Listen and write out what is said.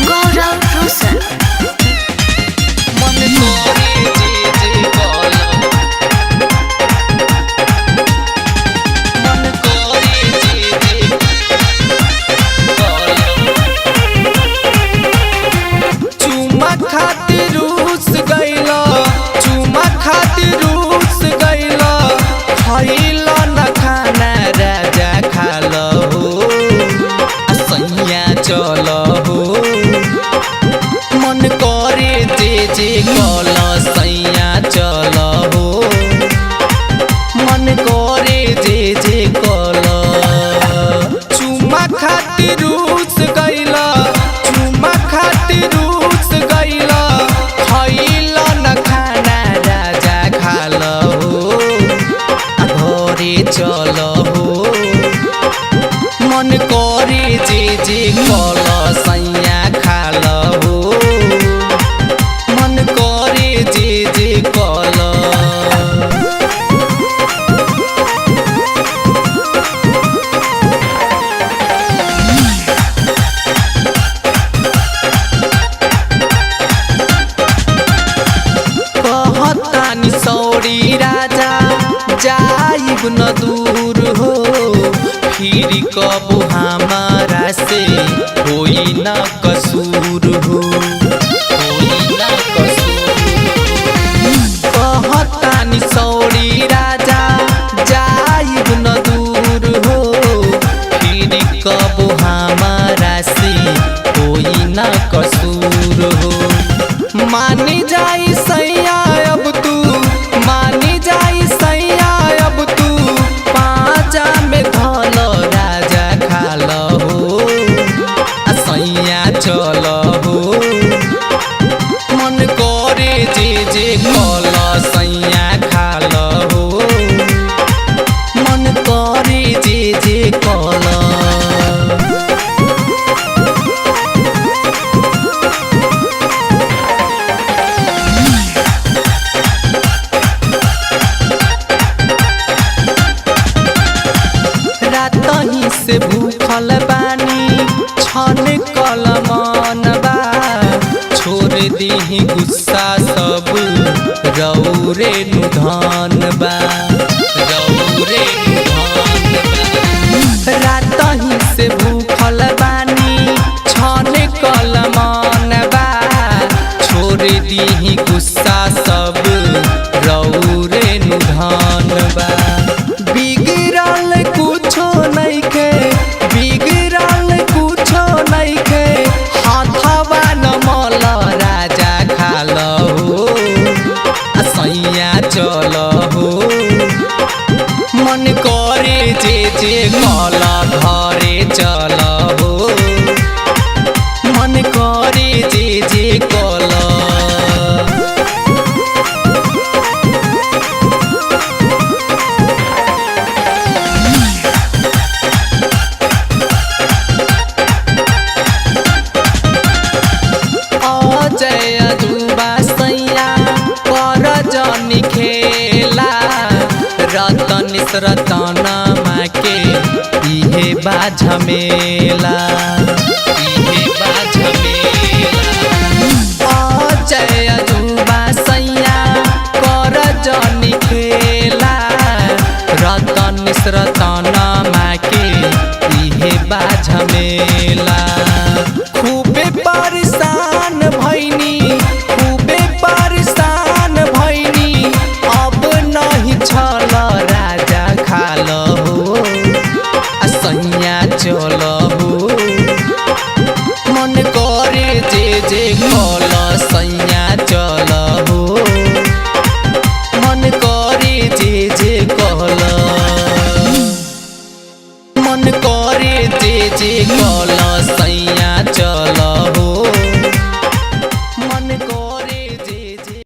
Gaurav Rosen. मन करे जे जे बोलो मन करे जे जे बोलो चुमा खातिर रूस गइला चुमा खातिर रूस गइला खइला न खाना राजा खालो हो असैया चलो हो मन करे जे जे कल सैया चल हो मन करे जे जे कल चुमा खातिर रूस गइला चुमा खातिर रूस गइला खइला न खाना राजा खाल हो घरे चल हो मन करे जे जे कल सैया खाल हो मन करे जे जे कल कहतानी सौरी राजा जाइब न दूर हो फिर कबू हमारा से कोई न कसूर हो कोई न कसूर कहतानी सौरी राजा जाइब न दूर हो फिर कबू हमारा से कोई न कसूर हो मानी जाई सैया अब तू मानी जाई सैया अब तू पाँचा में धल राजा खाल हो सैया चल हो मन करे जे जे कल सैया खाल हो मन करे जे जे कल रातही से भूखल बानी छन कल मनबा छोड़ दीही गुस्सा सब रौरे नुधान बा रौरे नुधान बा रातही से भूखल बानी छन कल मनबा छोड़ दीही गुस्सा सब रौरे नुधान बा बिगड़ल कुछो नइखे बिगड़ल कुछो नइखे हाथवा न मल राजा खाल हो सैया चल हो मन करे जे जे कल घरे चल हो मन करे जे जे कल जय जुबा सैया कर जनी खेला रतन रतन माँ के इहे बा झमेला इहे बा झमेला जय जुबा सैया कर जनी खेला रतन रतन माँ के इहे बा झमेला खूबे परेशान भैनी खूबे परेशान भैनी अब नहीं छल राजा खाल हो सैया चल हो मन करे जे जे कल सैया चल हो मन करे जे जे कल मन करे जे जे कल